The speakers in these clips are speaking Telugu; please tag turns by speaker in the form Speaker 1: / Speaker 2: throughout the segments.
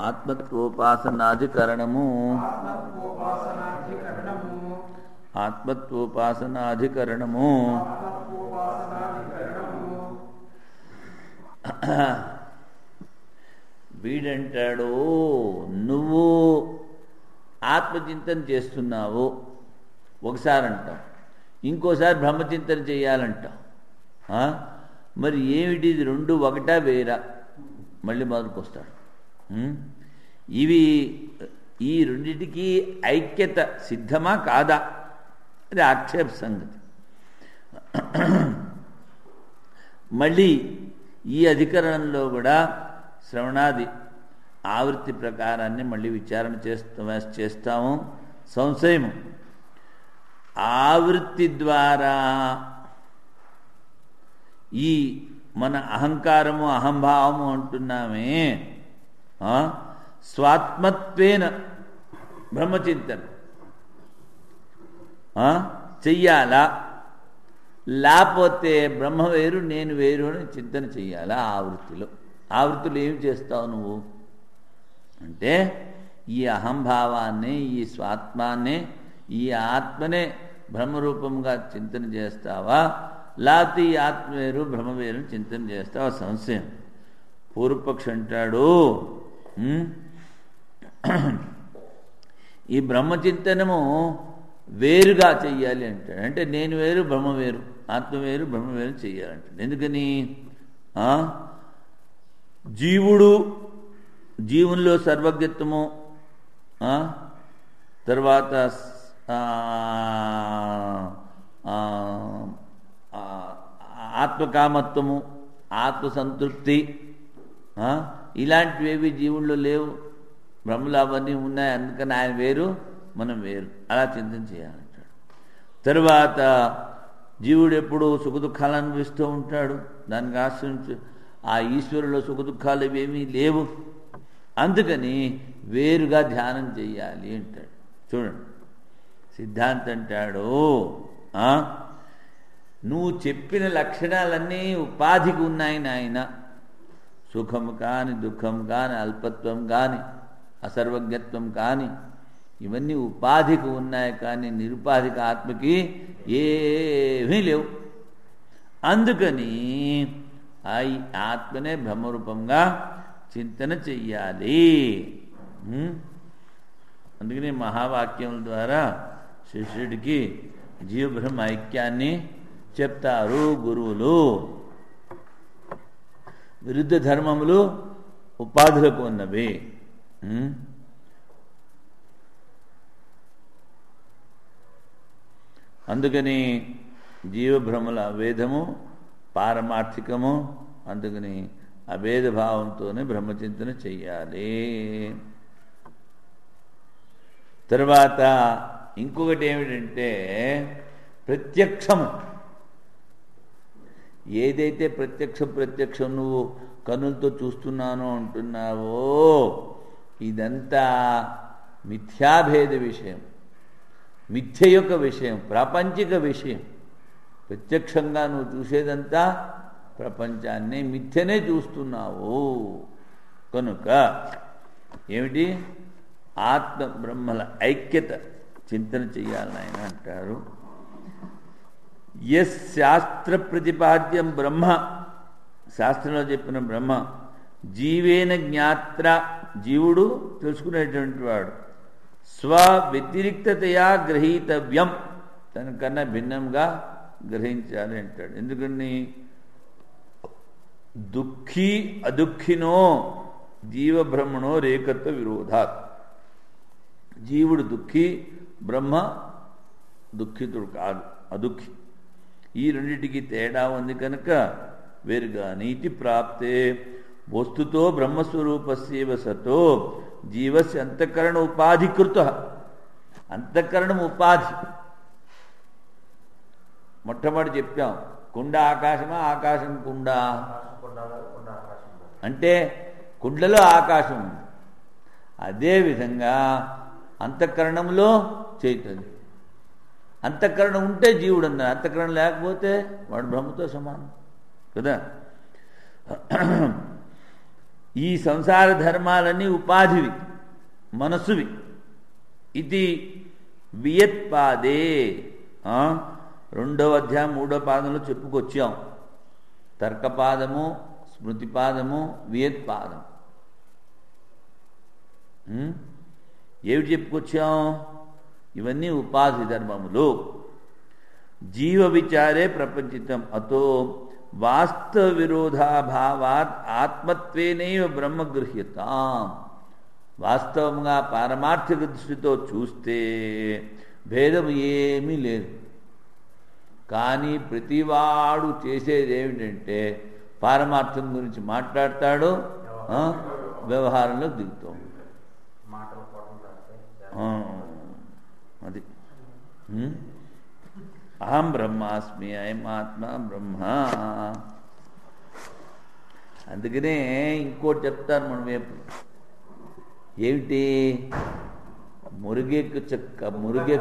Speaker 1: ఆత్మత్వోపాసనాధికరణము
Speaker 2: ఆత్మత్వోపాసనాధికరణము
Speaker 1: ఆత్మత్వోపాసనాధికరణము
Speaker 2: ఆత్మత్వోపాసనాధికరణము
Speaker 1: వీడంటాడు, నువ్వు ఆత్మచింతన చేస్తున్నావు ఒకసారి అంటాం, ఇంకోసారి బ్రహ్మచింతన చేయాలంటాం. మరి ఏమిటి ఇది, రెండు ఒకటా వేరా? మళ్ళీ మొదలుకు వస్తాడు. ఇవి ఈ రెండిటికి ఐక్యత సిద్ధమా కాదా, అది ఆక్షేప సంగతి. మళ్ళీ ఈ అధికరణంలో కూడా శ్రవణాది ఆవృత్తి ప్రకారాన్ని మళ్ళీ విచారణ చేస్తాము. సంశయము ఆవృత్తి ద్వారా ఈ మన అహంకారము అహంభావము అంటున్నామే, స్వాత్మత్వేన బ్రహ్మచింతన చెయ్యాలా, లేకపోతే బ్రహ్మ వేరు నేను వేరు అని చింతన చెయ్యాలా? ఆవృత్తిలో ఏమి చేస్తావు నువ్వు అంటే, ఈ అహంభావాన్ని, ఈ స్వాత్మాన్ని, ఈ ఆత్మనే బ్రహ్మరూపంగా చింతన చేస్తావా, లేకపోతే ఈ ఆత్మ వేరు బ్రహ్మ వేరు చింతన చేస్తావా? సంశయం. పూర్వపక్షి అంటాడు, ఈ బ్రహ్మచింతనము వేరుగా చెయ్యాలి అంటాడు. అంటే నేను వేరు బ్రహ్మ వేరు, ఆత్మ వేరు బ్రహ్మ వేరు చెయ్యాలంటాడు. ఎందుకని? జీవుల్లో సర్వజ్ఞత్వము, తర్వాత ఆత్మకామత్వము, ఆత్మసంతృప్తి, ఇలాంటివేవి జీవుల్లో లేవు. బ్రహ్మలు అవన్నీ ఉన్నాయి, అందుకని ఆయన వేరు మనం వేరు, అలా చింతన చేయాలంటాడు. తరువాత జీవుడు ఎప్పుడు సుఖదుఖాలు అనుభవిస్తూ ఉంటాడు, దానికి ఆశ్రయించు. ఆ ఈశ్వరులో సుఖదుఖాలు ఇవేమీ లేవు, అందుకని వేరుగా ధ్యానం చెయ్యాలి అంటాడు. చూడండి, సిద్ధాంతం అంటాడు, నువ్వు చెప్పిన లక్షణాలన్నీ ఉపాధికి ఉన్నాయి నాయన. సుఖం కాని, దుఃఖం కాని, అల్పత్వం కాని, అసర్వజ్ఞత్వం కాని, ఇవన్నీ ఉపాధికి ఉన్నాయి, కానీ నిరుపాధిక ఆత్మకి ఏమీ లేవు. అందుకని ఆ ఆత్మనే బ్రహ్మరూపంగా చింతన చెయ్యాలి. అందుకని మహావాక్యముల ద్వారా శిష్యుడికి జీవబ్రహ్మ ఐక్యాన్ని చెప్తారు గురువులు. విరుద్ధ ధర్మములు ఉపాధులకు ఉన్నవి. అందుకని జీవభ్రమల అభేదము పారమార్థికము, అందుకని అభేద భావంతోనే బ్రహ్మచింతన చెయ్యాలి. తర్వాత ఇంకొకటి ఏమిటంటే ప్రత్యక్షము. ఏదైతే ప్రత్యక్షం నువ్వు కనులతో చూస్తున్నానో అంటున్నావో, ఇదంతా మిథ్యాభేద విషయం, మిథ్య యొక్క విషయం, ప్రాపంచిక విషయం. ప్రత్యక్షంగా నువ్వు చూసేదంతా ప్రపంచాన్ని మిథ్యనే చూస్తున్నావు. కనుక ఏమిటి? ఆత్మ బ్రహ్మల ఐక్యత చింతన చెయ్యాలని ఆయన అంటారు. యస్ శాస్త్ర ప్రతిపాద్యం బ్రహ్మ, శాస్త్రంలో చెప్పిన బ్రహ్మ జీవేన జ్ఞాత్ర, జీవుడు తెలుసుకునేటువంటి వాడు, స్వవ్యతిరిక్తతయా గ్రహీతవ్యం, తనకన్నా భిన్నంగా గ్రహించాలి అంటాడు. ఎందుకని? దుఃఖీ అదుఃఖినో జీవబ్రహ్మణో రేకత్వ విరోధాత్. జీవుడు దుఃఖి, బ్రహ్మ దుఃఖితుడు కాదు, అదుఃఖి. ఈ రెండింటికి తేడా ఉంది కనుక వేరుగా. నీతి ప్రాప్తే వస్తుతో బ్రహ్మస్వరూపస్యేవ సతో జీవస్య అంతఃకరణ ఉపాధికృత. అంతఃకరణం ఉపాధి. మొట్టమొదటి చెప్పాం, కుండ ఆకాశమా, ఆకాశం కుండ అంటే కుండలో ఆకాశం ఉంది. అదేవిధంగా అంతఃకరణంలో చైతన్యం. అంతఃకరణం ఉంటే జీవుడు అన్నారు, అంతఃకరణం లేకపోతే వాడు బ్రహ్మతో సమానం కదా. ఈ సంసార ధర్మాలన్నీ ఉపాధివి, మనస్సువి. ఇది వియత్పాదే 2వ అధ్యాయం 3వ పాదంలో చెప్పుకొచ్చాం. తర్కపాదము, స్మృతిపాదము, వియత్పాదం. ఏమిటి చెప్పుకొచ్చాం? ఇవన్నీ ఉపాధి ధర్మములు. జీవ విచారే ప్రపంచితం అతో వాస్తవ విరోధాభావాత్ ఆత్మత్వేనైవ బ్రహ్మ గృహ్యతాం. వాస్తవంగా పారమార్థిక దృష్టితో చూస్తే భేదం ఏమీ లేదు. కానీ ప్రతివాడు చేసేది ఏమిటంటే పారమార్థం గురించి మాట్లాడతాడు, వ్యవహారంలో దిగుతూ ఉంటాడు. అది అహం బ్రహ్మాస్మి, అయం ఆత్మ బ్రహ్మ. అందుకనే ఇంకోటి చెప్తాను మనం వైపు. ఏమిటి? మురిగే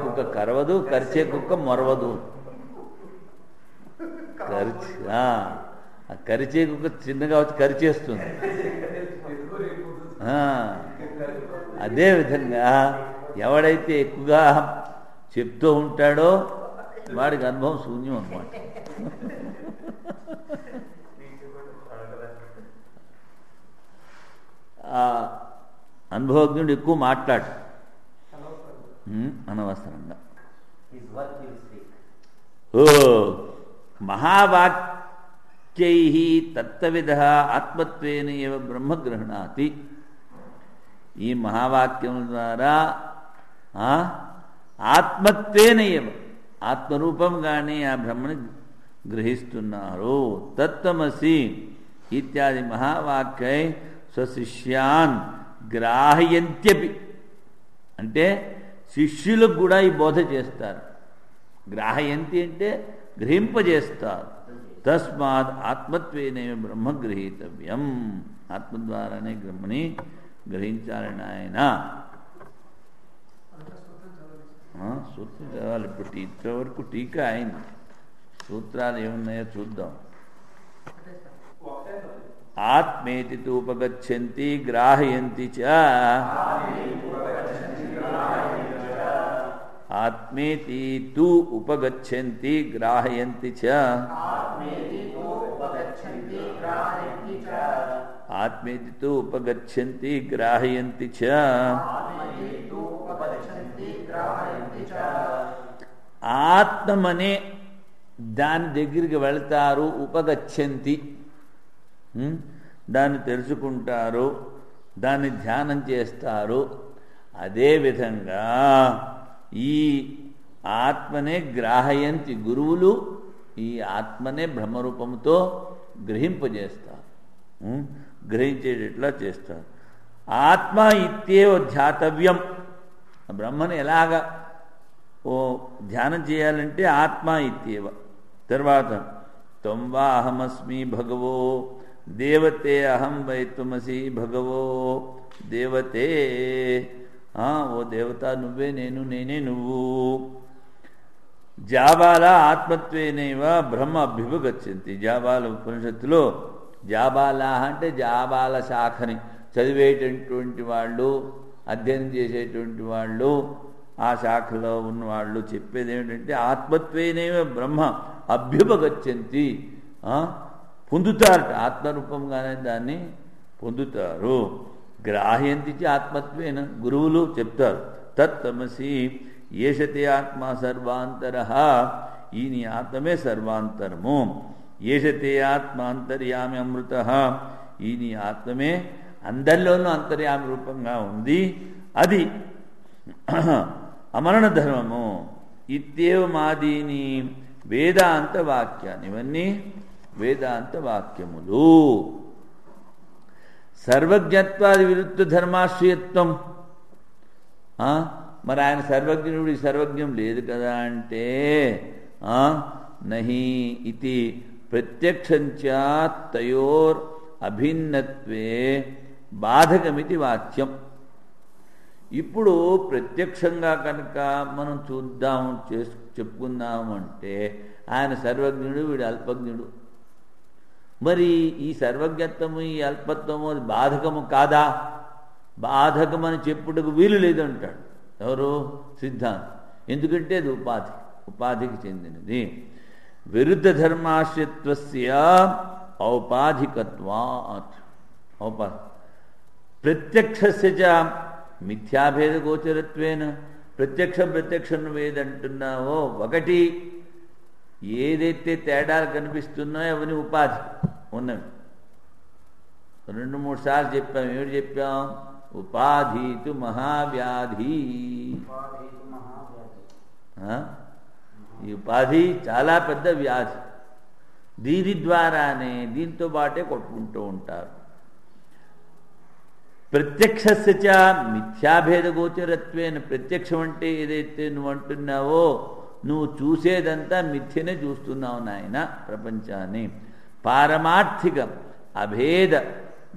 Speaker 1: కుక్క కరవదు, కరిచే కుక్క మొరవదు. కరిచే కుక్క చిన్నగా వచ్చి కరిచేస్తుంది. అదేవిధంగా ఎవడైతే ఎక్కువగా చెప్తూ ఉంటాడో వాడికి అనుభవం శూన్యం అన్నమాట. అనుభవజ్ఞుడు ఎక్కువ మాట్లాడు అనవసరంగా. ఓ మహావాక్యై తత్వవిద ఆత్మత్వేన ఏవ బ్రహ్మ గృహణాతి. ఈ మహావాక్యం ద్వారా ఆత్మత్వేన ఏవ ఆత్మరూపంగానే ఆ బ్రహ్మని గ్రహిస్తున్నారు. తత్వమసి ఇత్యాది మహావాక్యై స్వశిష్యాన్ గ్రాహయంత్యపి. అంటే శిష్యులకు కూడా ఈ బోధ చేస్తారు. గ్రాహయంతి అంటే గ్రహింపజేస్తారు. తస్మాత్ ఆత్మత్వేనే బ్రహ్మ గృహీతవ్యం. ఆత్మ ద్వారానే బ్రహ్మని గ్రహించాలని ఆయన. సూత్రం చదవాలి. ఇప్పుడు ఇంతవరకు టీకా అయింది. సూత్రాలు ఏమున్నాయో చూద్దాం. ఆత్మేతి తు ఉపగచ్చంతి గ్రాహయంతి చ. ఆత్మేతి తు ఉపగచ్చంతి గ్రాహయంతి చ. ఆత్మేతి తు ఉపగచ్చంతి గ్రాహయంతి చ. ఆత్మనే దాని దగ్గరికి వెళతారు. ఉపగచ్చంతి దాన్ని తెలుసుకుంటారు, దాన్ని ధ్యానం చేస్తారు. అదేవిధంగా ఈ ఆత్మనే గ్రాహయంతి. గురువులు ఈ ఆత్మనే బ్రహ్మరూపంతో గ్రహింపజేస్తారు, గ్రహించేటట్లా చేస్తారు. ఆత్మ ఇత్యేవ ధ్యాతవ్యం. బ్రహ్మను ఎలాగా ధ్యానం చేయాలంటే ఆత్మ ఇత్యేవ. తర్వాత త్వం వా అహమస్మి భగవో దేవతే అహం వై త్వమసి భగవో దేవతే. ఓ దేవత నువ్వే నేను, నేనే నువ్వు. జాబాల ఆత్మత్వేనైవ బ్రహ్మ అభ్యుపగచ్చంతి. జాబాల ఉపనిషత్తులో జాబాల అంటే జాబాల శాఖని చదివేటటువంటి వాళ్ళు, అధ్యయనం చేసేటువంటి వాళ్ళు, ఆ శాఖలో ఉన్నవాళ్ళు చెప్పేది ఏమిటంటే ఆత్మత్వేనైవ బ్రహ్మ అభ్యుపగచ్చంతి. పొందుతారట, ఆత్మరూపంగానే దాన్ని పొందుతారు. గ్రాహ్యంతి ఆత్మత్వేన గురువులు చెప్తారు. తత్తమసి ఏషతే ఆత్మ సర్వాంతర. ఈ నీ ఆత్మే సర్వాంతరము. ఏషతే ఆత్మ అంతర్యామి అమృత. ఈ నీ ఆత్మే అందరిలోనూ అంతర్యామి రూపంగా ఉంది. అది అమరణ ధర్మము. ఇత్యేవమాదీని వేదాంత వాక్యాన్ని. ఇవన్నీ వేదాంత వాక్యములు. సర్వజ్ఞత్వాది విరుద్ధ ధర్మాశ్రయత్వం. మరి ఆయన సర్వజ్ఞుడి సర్వజ్ఞం లేదు కదా అంటే నహి ఇది ప్రత్యక్షంచా తయోర్ అభిన్నత్వే బాధకమితి వాక్యం. ఇప్పుడు ప్రత్యక్షంగా కనుక మనం చూద్దాం, చెప్పుకుందాము అంటే ఆయన సర్వజ్ఞుడు, వీడు అల్పజ్ఞుడు. మరి ఈ సర్వజ్ఞత్వము ఈ అల్పత్వము అది బాధకము కాదా? బాధకమని చెప్పుటకు వీలు లేదు అంటాడు ఎవరు? సిద్ధాంతం. ఎందుకంటే అది ఉపాధికి చెందినది. విరుద్ధ ధర్మాశ్రిత్వస్య ఔపాధికత్వాత్. ప్రత్యక్షస్య చ మిథ్యాభేద గోచరత్వేన. ప్రత్యక్షం నువ్వేదంటున్నావో ఒకటి ఏదైతే తేడాలు కనిపిస్తున్నాయో అవన్నీ ఉపాధి ఉన్నవి. 2-3 సార్లు చెప్పాం. ఏమిటి చెప్పాం? ఉపాధీతు మహావ్యాధి. ఈ ఉపాధి చాలా పెద్ద వ్యాధి. దీని ద్వారానే దీంతో పాటే కొట్టుకుంటూ ఉంటారు. ప్రత్యక్షస్య చ మిథ్యాభేద గోచరత్వేన. ప్రత్యక్షం అంటే ఏదైతే నువ్వు అంటున్నావో నువ్వు చూసేదంతా మిథ్యనే చూస్తున్నావు నాయన ప్రపంచాన్ని. పారమార్థిక అభేద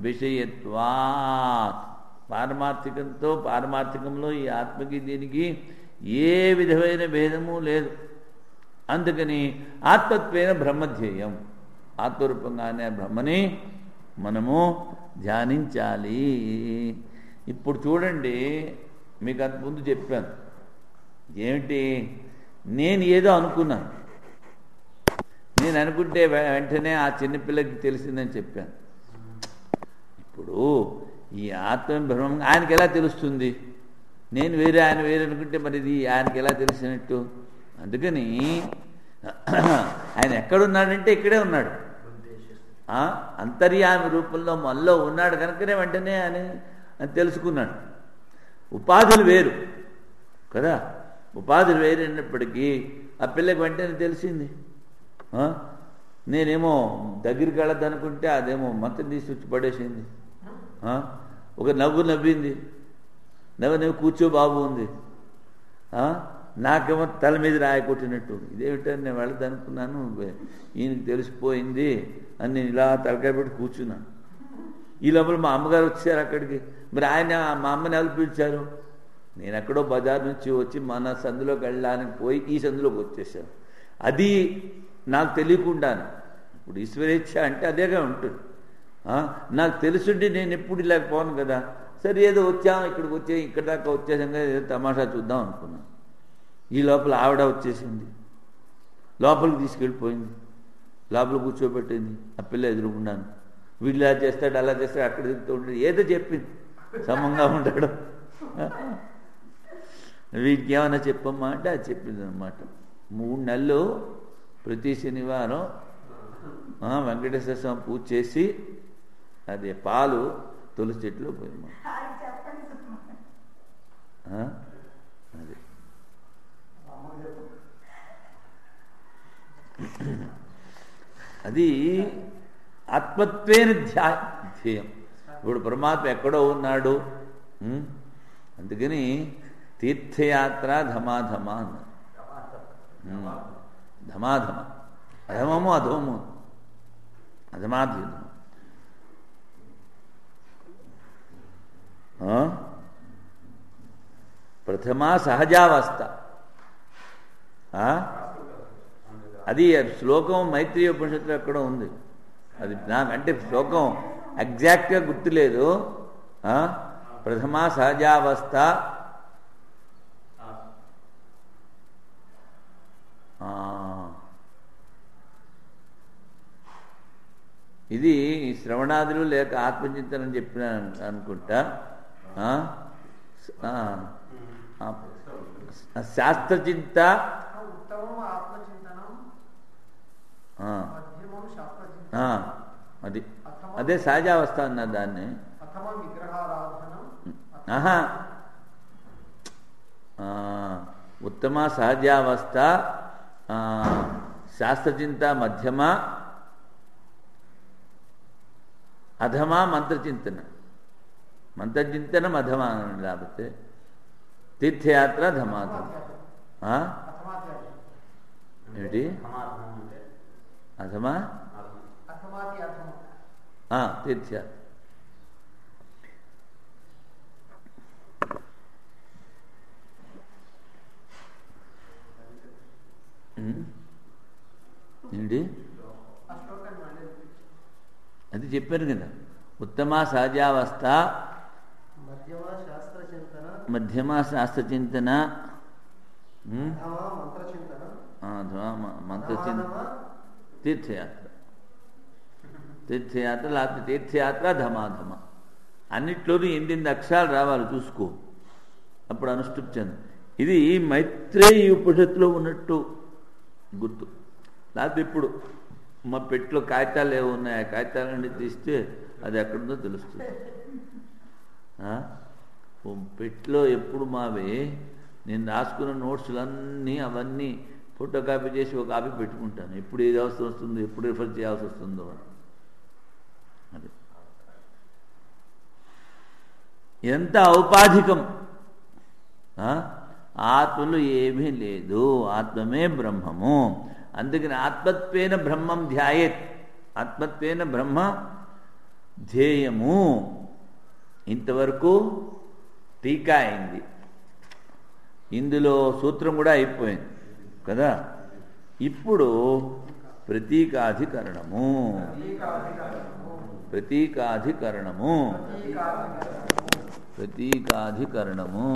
Speaker 1: విషయత్వాత్. పారమార్థికంలో ఈ ఆత్మకి దీనికి ఏ విధమైన భేదము లేదు. అందుకని ఆత్మత్వేన బ్రహ్మధ్యేయం. ఆత్మరూపంగానే బ్రహ్మని మనము ధ్యానించాలి. ఇప్పుడు చూడండి, మీకు అంతకుముందు చెప్పాను ఏమిటి, నేను ఏదో అనుకున్నాను. నేను అనుకుంటే వెంటనే ఆ చిన్నపిల్లకి తెలిసిందని చెప్పాను. ఇప్పుడు ఈ ఆత్మ బ్రహ్మం ఆయనకి ఎలా తెలుస్తుంది? నేను వేరే ఆయన వేరే అనుకుంటే మరి ఇది ఆయనకి ఎలా తెలిసినట్టు? అందుకని ఆయన ఎక్కడున్నాడంటే ఇక్కడే ఉన్నాడు. అంతర్యామి రూపంలో మనలో ఉన్నాడు కనుకనే వెంటనే ఆయన తెలుసుకున్నాడు. ఉపాధులు వేరు కదా. ఉపాధులు వేరైనప్పటికీ ఆ పిల్లకి వెంటనే తెలిసింది. నేనేమో దగ్గరికి వెళ్ళదనుకుంటే అదేమో మంత్రం తీసి వచ్చి పడేసింది. ఒక నవ్వింది. నవ్వు కూర్చో బాబు ఉంది. నాకేమో తల మీద రాయి కొట్టినట్టు. ఇదేమిటని నేను వెళ్ళదనుకున్నాను, ఈయనకి తెలిసిపోయింది అని నేను ఇలా తలకాయ పెట్టి కూర్చున్నాను. ఈ లోపల మా అమ్మగారు వచ్చారు అక్కడికి. మరి ఆయన మా అమ్మని ఎవరు పిలిచారు? నేను ఎక్కడో బజార్ నుంచి వచ్చి మన సందులోకి వెళ్ళడానికి పోయి ఈ సందులోకి వచ్చేసాను. అది నాకు తెలియకుండాను. ఇప్పుడు ఈశ్వరేచ్ఛ అంటే అదేగా ఉంటుంది. నాకు తెలుసుంటే నేను ఎప్పుడు లేకపోను కదా. సరే ఏదో వచ్చాము, ఇక్కడికి వచ్చే ఇక్కడ దాకా వచ్చేసాం కదా, ఏదో తమాషా చూద్దాం అనుకున్నాను. ఈ లోపల ఆవిడ వచ్చేసింది, లోపలికి తీసుకెళ్ళిపోయింది, లోపల కూర్చోబెట్టింది. ఆ పిల్ల ఎదురుకున్నాను. వీళ్ళు ఇలా చేస్తాడు అలా చేస్తాడు అక్కడ తిరుగుతూ ఉంటాడు. ఏదో చెప్పింది, సమంగా ఉంటాడు. వీటికి ఏమైనా చెప్పమ్మా అంటే అది చెప్పింది అనమాట. 3 నెలలు ప్రతి శనివారం వెంకటేశ్వర స్వామి పూజ చేసి అదే పాలు తులసి చెట్లు పోయమ్మా. అదే అది ఆత్మత్వేన ధ్యేయం. ఇప్పుడు పరమాత్మ ఎక్కడో ఉన్నాడు. అందుకని తీర్థయాత్ర ధమాధమ అన్నారు. ధమాధమ, అధమము అధోము, అధమాధీనము. ప్రథమా సహజావస్థ. అది శ్లోకం మైత్రేయ ఉపనిషత్తులో ఎక్కడో ఉంది. అది నాకంటే శ్లోకం ఎగ్జాక్ట్గా గుర్తులేదు. ప్రథమా సహజావస్థ ఇది శ్రవణాదులు లేక ఆత్మచింతనం చెప్పిన అనుకుంటా. శాస్త్రచింత అది అదే సహజావస్థ అన్నారు దాన్ని. ఉత్తమ సహజావస్థ, శాస్త్రచింత మధ్యమ, అధమా మంత్రచింతన. మంత్రచింతనం అధమా లేకపోతే తీర్థయాత్ర ధమాధమ. ఏమిటి అధమా? తీర్థయాత్ర. ఏంటి చెప్పాను కదా, ఉత్తమ సహజావస్థ, మధ్యమ శాస్త్రచింతన, మంత్రచింతన, తీర్థయాత్ర. తీర్థయాత్ర లేకపోతే తీర్థయాత్ర, ధమాధమ. అన్నిట్లోనూ 8 అక్షరాలు రావాలి, చూసుకో, అప్పుడు అనుష్ఠుప్ చెంది. ఇది మైత్రేయి ఉపనిషత్తులో ఉన్నట్టు గుర్తు. లేకపోతే ఇప్పుడు మా పెట్టిలో కాగితాలు ఏమి ఉన్నాయి, ఆ కాగితాలన్నీ తీస్తే అది ఎక్కడుందో తెలుస్తుంది. పెట్టిలో ఎప్పుడు మావి నేను రాసుకున్న నోట్స్లన్నీ అవన్నీ ఫోటో కాపీ చేసి ఒక కాపీ పెట్టుకుంటాను, ఎప్పుడు ఏది అవసరం వస్తుందో, ఎప్పుడు రిఫర్ చేయాల్సి వస్తుందో అని. అది ఎంత ఔపాధికం. ఆత్మలో ఏమీ లేదు, ఆత్మమే బ్రహ్మము. అందుకని ఆత్మత్వేన బ్రహ్మం ధ్యాయేత్, ఆత్మత్వేన బ్రహ్మ ధ్యేయము. ఇంతవరకు టీకా అయింది, ఇందులో సూత్రం కూడా అయిపోయింది కదా. ఇప్పుడు ప్రతీకాధికరణము. ప్రతీకాధికరణము. ప్రతీకాధికరణము.